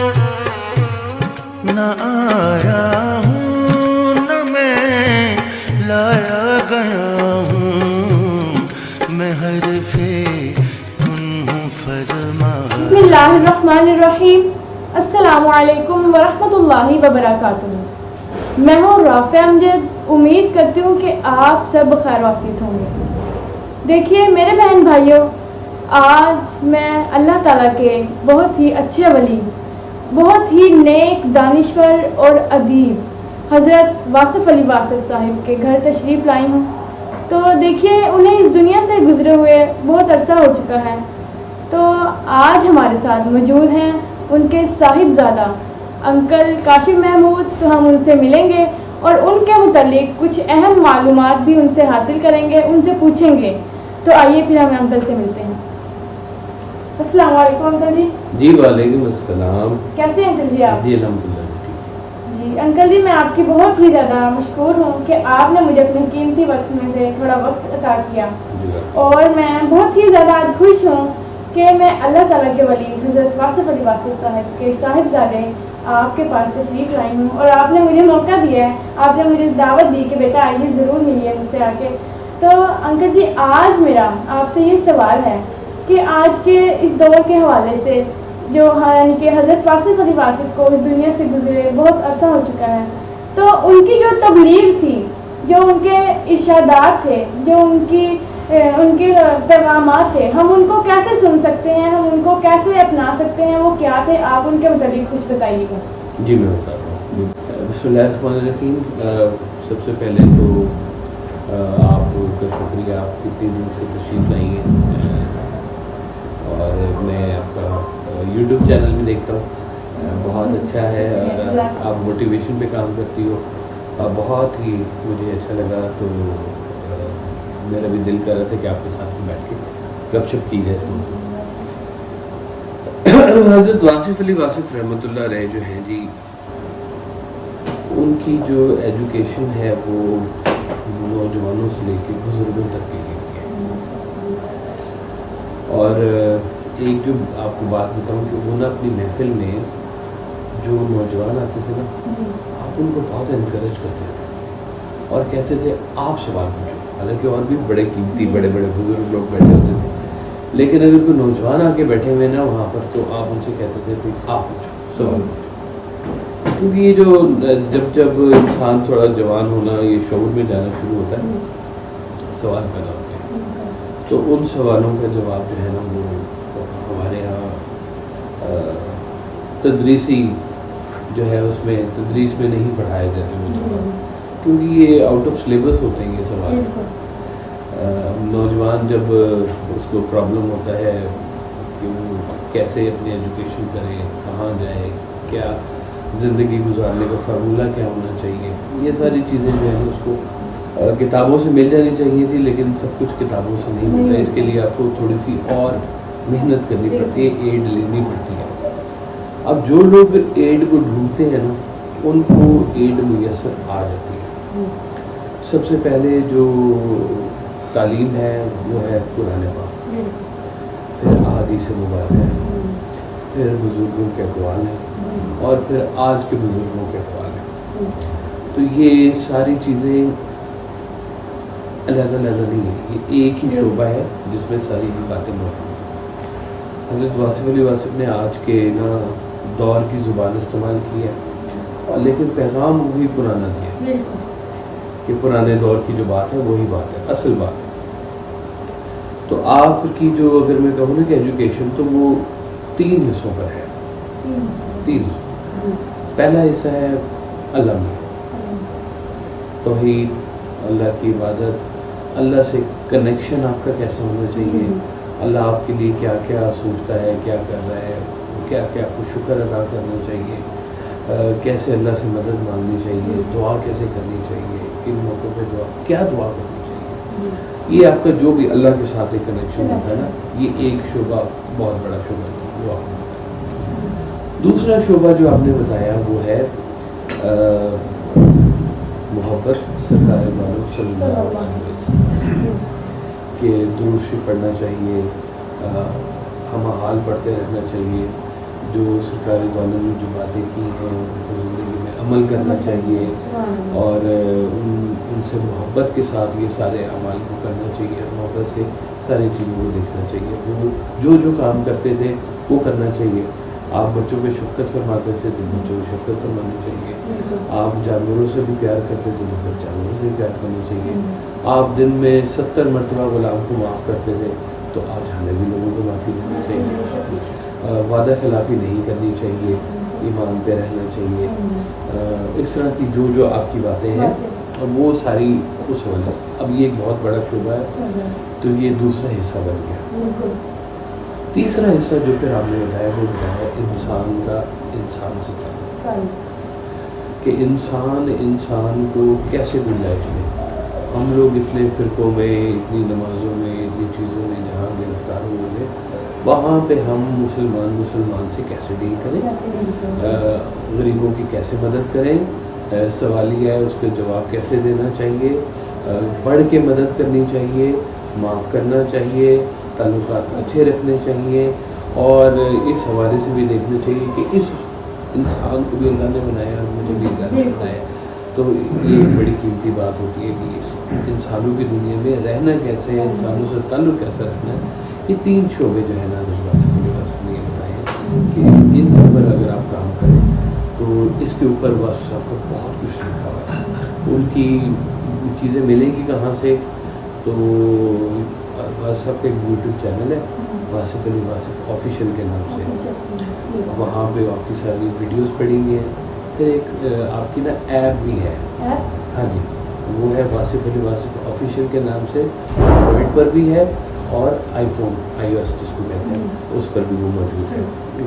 نہ آیا ہوں نہ میں لایا گیا ہوں، میں حرف کن ہوں فرما۔ بسم اللہ الرحمن الرحیم۔ السلام علیکم ورحمۃ اللہ وبرکاتہ۔ میں ہوں رافع امجد، امید کرتی ہوں کہ آپ سب خیر وافیت ہوں گے۔ دیکھیے میرے بہن بھائیوں، آج میں اللہ تعالیٰ کے بہت ہی اچھے ولی، بہت ہی نیک دانشور اور ادیب حضرت واصف علی واصف صاحب کے گھر تشریف لائی ہوں۔ تو دیکھیے انہیں اس دنیا سے گزرے ہوئے بہت عرصہ ہو چکا ہے، تو آج ہمارے ساتھ موجود ہیں ان کے صاحبزادہ انکل کاشف محمود۔ تو ہم ان سے ملیں گے اور ان کے متعلق کچھ اہم معلومات بھی ان سے حاصل کریں گے، ان سے پوچھیں گے۔ تو آئیے پھر ہم انکل سے ملتے ہیں۔ السلام علیکم انکل جی۔ جی وعلیکم السلام۔ کیسے ہیں انکل جی آپ؟ جی الحمدللہ جی انکل جی، میں آپ کی بہت ہی زیادہ مشکور ہوں کہ آپ نے مجھے اپنے قیمتی وقت میں سے تھوڑا وقت عطا کیا، اور میں بہت ہی زیادہ آج خوش ہوں کہ میں اللہ تعالیٰ کے ولی حضرت واصف علی واصف صاحب کے صاحبزادے آپ کے پاس تشریف لائی ہوں، اور آپ نے مجھے موقع دیا ہے، آپ نے مجھے دعوت دی کہ بیٹا آئیے ضرور ملیے مجھ سے آ کے۔ تو انکل جی آج میرا آپ سے یہ سوال ہے کہ آج کے اس دور کے حوالے سے جو یعنی کہ حضرت واصف علی واصف کو اس دنیا سے گزرے بہت عرصہ ہو چکا ہے، تو ان کی جو تبلیغ تھی، جو ان کے ارشادات تھے، جو ان کے پیغامات تھے، ہم ان کو کیسے سن سکتے ہیں، ہم ان کو کیسے اپنا سکتے ہیں، وہ کیا تھے؟ آپ ان کے متعلق کچھ بتائیے گا۔ جی میں بتاتا ہوں۔ بسم اللہ الرحمن الرحیم۔ سب سے پہلے تو آپ کا شکریہ، آپ کتنی دور سے تشریف لائی ہیں، اور میں آپ کا یوٹیوب چینل بھی دیکھتا ہوں، بہت اچھا ہے، اور آپ موٹیویشن پہ کام کرتی ہو، اور بہت ہی مجھے اچھا لگا۔ تو میرا بھی دل کر رہا تھا کہ آپ کے ساتھ بیٹھ کے گپ شپ کی جائے اس موضوع۔ حضرت واصف علی واصف رحمۃ اللہ علیہ جو ہیں جی، ان کی جو ایجوکیشن ہے وہ نوجوانوں سے لے کے بزرگوں تک کی گئی ہے، اور ایک جو آپ کو بات بتاؤں کہ وہ نا اپنی محفل میں جو نوجوان آتے تھے نا، آپ ان کو بہت انکریج کرتے تھے اور کہتے تھے آپ سوال پوچھو۔ حالانکہ اور بھی بڑے قیمتی بڑے بڑے بزرگ لوگ بیٹھے ہوتے تھے، لیکن اگر کوئی نوجوان آ کے بیٹھے ہوئے نا وہاں پر، تو آپ ان سے کہتے تھے کہ آپ پوچھو، سوال پوچھو۔ کیونکہ یہ جو جب انسان تھوڑا جوان ہونا، یہ شعور میں جانا شروع ہوتا ہے، سوال پیدا ہوتے ہیں، تو ان سوالوں کا جواب جو ہے نا وہ ہمارے یہاں تدریسی جو ہے اس میں تدریس میں نہیں پڑھائے جاتے وہ جواب، کیونکہ یہ آؤٹ آف سلیبس ہوتے ہیں یہ سوال۔ نوجوان جب اس کو پرابلم ہوتا ہے کہ وہ کیسے اپنی ایجوکیشن کرے، کہاں جائے، کیا زندگی گزارنے کا فارمولہ کیا ہونا چاہیے، یہ ساری چیزیں جو ہیں اس کو کتابوں سے مل جانی چاہیے تھی، لیکن سب کچھ کتابوں سے نہیں ملتا۔ اس کے لیے آپ کو تھوڑی سی اور محنت کرنی پڑتی ہے، ایڈ لینی پڑتی ہے۔ اب جو لوگ ایڈ کو ڈھونڈتے ہیں نا، ان کو ایڈ میسر آ جاتی ہے۔ سب سے پہلے جو تعلیم ہے وہ ہے قرآن پاک، پھر احادیث مبارکہ ہے، پھر بزرگوں کے اقوال ہیں، اور پھر آج کے بزرگوں کے اقوال ہیں۔ تو یہ ساری چیزیں علیحدہ نہیں ہے، یہ ایک ہی شعبہ ہے جس میں ساری یہ باتیں موجود ہیں۔ حضرت واصف علی واصف نے آج کے نا دور کی زبان استعمال کی ہے، لیکن پیغام وہی پرانا دیا کہ پرانے دور کی جو بات ہے وہی بات ہے، اصل بات ہے۔ تو آپ کی جو اگر میں کہوں نا کہ ایجوکیشن، تو وہ 3 حصوں پر ہے، 3 حصوں۔ پہلا حصہ ہے اللہ میں، توحید، اللہ کی عبادت، اللہ سے کنیکشن آپ کا کیسا ہونا چاہیے، اللہ آپ کے لیے کیا کیا سوچتا ہے، کیا کر رہا ہے، کیا کیا آپ کو شکر ادا کرنا چاہیے، کیسے اللہ سے مدد مانگنی چاہیے، دعا کیسے کرنی چاہیے، کن موقعوں پہ کیا دعا کرنی چاہیے، یہ آپ کا جو بھی اللہ کے ساتھ ایک کنیکشن ہوتا ہے نا، یہ ایک شعبہ بہت بڑا شعبہ ہے وہ آپ نے بتایا۔ دوسرا شعبہ جو آپ نے بتایا وہ ہے محبت سرکار معلوم صلی اللہ علیہ وسلم، کہ درود شریف پڑھنا چاہیے، ہم حال پڑھتے رہنا چاہیے، جو سرکار دولت نے جو باتیں کی ہیں ان کو زندگی میں عمل کرنا چاہیے اور ان سے محبت کے ساتھ یہ سارے اعمال کو کرنا چاہیے، محبت سے ساری چیزوں کو دیکھنا چاہیے، وہ جو کام کرتے تھے وہ کرنا چاہیے۔ آپ بچوں پہ شفقت فرماتے تھے تو بچوں کو شفقت فرمانی چاہیے، آپ جانوروں سے بھی پیار کرتے تھے تو جانوروں سے پیار کرنا چاہیے، آپ دن میں 70 مرتبہ غلام کو معاف کرتے تھے تو آج ہمیں بھی لوگوں کو معافی دینی چاہیے، وعدہ خلافی نہیں کرنی چاہیے، ایمان پہ رہنا چاہیے، اس طرح کی جو آپ کی باتیں ہیں وہ ساری اس حوالے سے۔ اب یہ ایک بہت بڑا شعبہ ہے تو یہ دوسرا حصہ بن گیا۔ تیسرا حصہ جو پھر آپ نے بتایا وہ بتایا انسان کا انسان سے تعلق، کہ انسان کو کیسے گنجائش دے۔ ہم لوگ اتنے فرقوں میں، اتنی نمازوں میں، اتنی چیزوں میں جہاں گرفتار ہوئے ہیں، وہاں پہ ہم مسلمان سے کیسے ڈیل کریں، غریبوں کی کیسے مدد کریں، سوالیہ ہے اس کے جواب کیسے دینا چاہیے، بڑھ کے مدد کرنی چاہیے، معاف کرنا چاہیے، تعلقات اچھے رکھنے چاہیے، اور اس حوالے سے بھی دیکھنا چاہیے کہ اس انسان کو بھی اللہ نے بنایا اور مجھے بھی اللہ نے بنایا، تو یہ بڑی قیمتی بات ہوتی ہے کہ اس انسانوں کی دنیا میں رہنا کیسے ہے، انسانوں سے تعلق کیسا رکھنا ہے۔ یہ 3 شعبے جو ہے نا جذبات سے یہ بتائیں کہ ان کے اوپر اگر آپ کام کریں تو اس کے اوپر واسف صاحب کو بہت کچھ لکھا ہوا ہے، ان کی چیزیں ملیں گی کہاں سے، تو واسف صاحب کا ایک یوٹیوب چینل ہے واصف علی واصف آفیشیل کے نام سے، وہاں پہ آپ کی ساری ویڈیوز پڑیں گے، پھر ایک آپ کی نا ایپ بھی ہے، ہاں جی وہ ہے واصف علی واصف آفیشیل کے نام سے، اینڈرائڈ پر بھی ہے اور آئی فون iOS جس کو کہتے ہیں اس پر بھی وہ موجود ہے،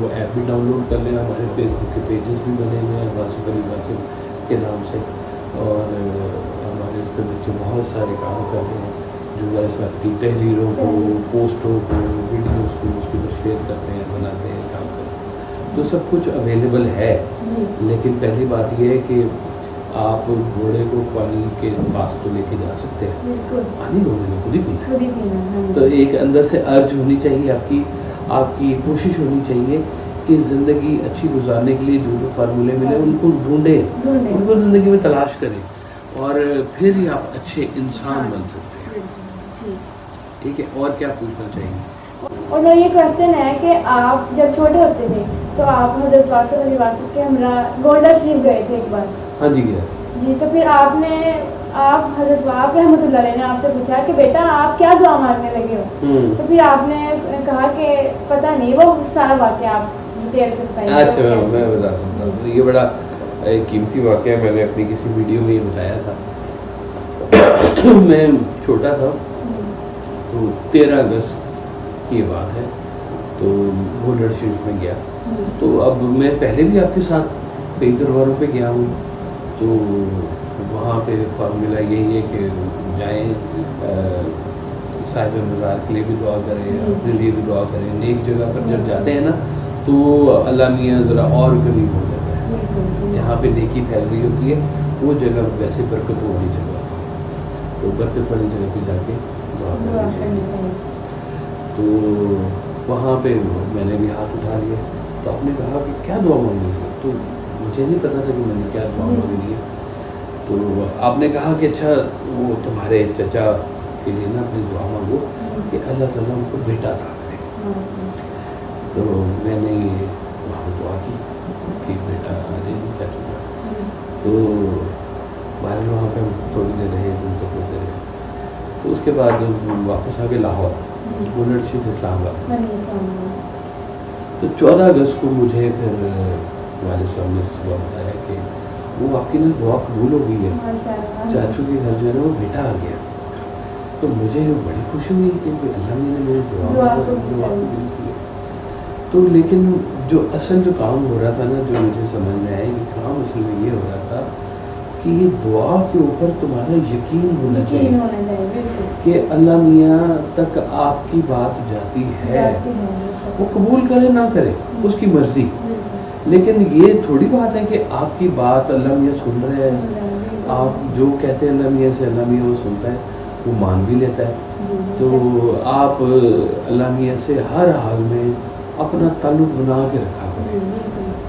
وہ ایپ بھی ڈاؤن لوڈ کر لیں، ہمارے فیس بک کے پیجز بھی بنے ہوئے ہیں واصف علی واصف کے نام سے، اور ہمارے اس پہ بچے بہت سارے کام کر رہے ہیں جو ایسا کی تحریروں کو، پوسٹوں کو، ویڈیوز کو اس کو شیئر کرتے ہیں، بناتے ہیں، کام کرتے ہیں، تو سب کچھ اویلیبل ہے، لیکن پہلی بات یہ ہے کہ آپ گھوڑے کو پانی کے پاس تو لے کے جا سکتے ہیں، پانی گھوڑے نے خود ہی پینا، تو ایک اندر سے ارج ہونی چاہیے، آپ کی کوشش ہونی چاہیے کہ زندگی اچھی گزارنے کے لیے جو فارمولے ملے ان کو ڈھونڈیں، ان کو زندگی میں تلاش کریں، اور پھر ہی آپ اچھے انسان بن سکتے ہیں۔ ٹھیک ہے، اور کیا پوچھنا چاہیے؟ اور میرا یہ کویشچن ہے کہ آپ جب چھوٹے ہوتے تھے تو آپ حضرت واصف علی واصف کے ہمراہ گونڈہ شریف گئے تھے ایک بار؟ ہاں جی گیا جی، تو پھر آپ حضرت واپ رحمۃ اللہ علیہ نے آپ سے پوچھا کہ بیٹا آپ کیا دعا مانگنے لگے ہو، تو پھر آپ نے کہا کہ پتہ نہیں، وہ سارا واقعہ آپ ڈیٹیل سے بتائیے۔ اچھا میں بتا سکتا ہوں، یہ بڑا قیمتی واقعہ میں نے اپنی کسی ویڈیو میں یہ بتایا تھا۔ میں چھوٹا تھا تو 13 اگست کی بات ہے، تو گولڈ شریف میں گیا، تو اب میں پہلے بھی آپ کے ساتھ کئی درباروں پہ گیا ہوں، تو وہاں پہ فارمولا یہی ہے کہ جائیں، صاحب مزار کے لیے بھی دعا کریں، اپنے لیے بھی دعا کریں، نیک جگہ پر جب جاتے ہیں نا تو اللہ میاں ذرا اور قریب ہو جاتا ہے، جہاں پہ نیکی پھیل رہی ہوتی ہے وہ جگہ ویسے برکت والی جگہ ہوتی ہے، تو برکت والی جگہ پہ جا کے دعا کرنی چاہیے۔ تو وہاں پہ میں نے بھی ہاتھ اٹھا لیا، تو آپ نے کہا کہ کیا دعا مانگنی ہے، تو مجھے نہیں پتا تھا کہ میں نے کیا دعا مانگنی ہے، تو آپ نے کہا کہ اچھا وہ تمہارے چچا کے لیے نا اپنی دعا مانگو کہ اللہ تعالیٰ ان کو بیٹا عطا کرے، تو میں نے وہاں دعا کی کہ بیٹا آ جائے چاچو کا، تو باہر وہاں پہ ہم تھوڑی دیر رہے، ہوتے رہے، تو اس کے بعد واپس آ کے لاہور گولڈ شریف اسلام آباد، تو 14 اگست کو مجھے پھر والد صاحب نے صبح بتایا کہ وہ آپ کی نا دعا قبول ہو گئی ہے، چاچو کے گھر جو ہے نا وہ بیٹا آ گیا، تو مجھے بڑی خوشی ہوئی کہ اللہ نے میری دعا قبول کی، تو لیکن جو اصل جو کام ہو رہا تھا نا، جو مجھے سمجھ میں آیا کہ کام اصل میں یہ ہو رہا تھا کہ یہ دعا کے اوپر تمہارا یقین ہونا چاہیے کہ اللہ میاں تک آپ کی بات جاتی ہے، وہ قبول کرے نہ کرے اس کی مرضی، لیکن یہ تھوڑی بات ہے کہ آپ کی بات اللہ میاں سن رہے ہیں، آپ جو کہتے ہیں اللہ میاں سے اللہ میاں وہ سنتا ہے، وہ مان بھی لیتا ہے، تو آپ اللہ میاں سے ہر حال میں اپنا تعلق بنا کے رکھا